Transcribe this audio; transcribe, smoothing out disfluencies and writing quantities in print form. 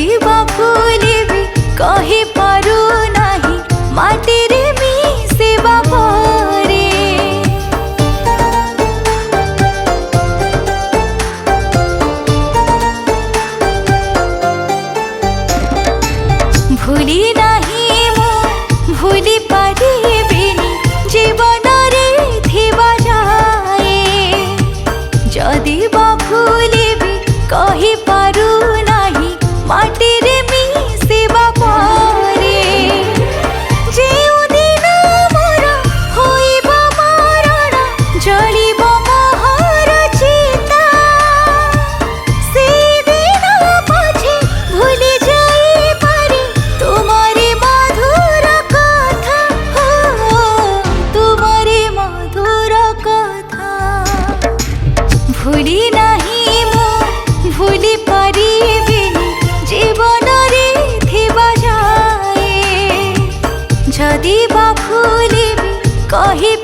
जदि बा भूलिबी कहि पारु नाही माटिरे मिसिबा परे। भूली नाही मु भूली पारिबिनी जीवन रे थिबा जाए। जदि बा भूलिबी कहि पारु नाही माटिरे मिसिबा परे। जेउ दिन मोर होइबा मरण जलिब मोहर चिता से दिन पछे भूली जाई पारे तुमरे मधुर कथा हो तुमरे मधुर कथा। भूली नाही मु भूली पारिबिनी जीवन रे थिबा जाए। जदि बा भूलिबी कहि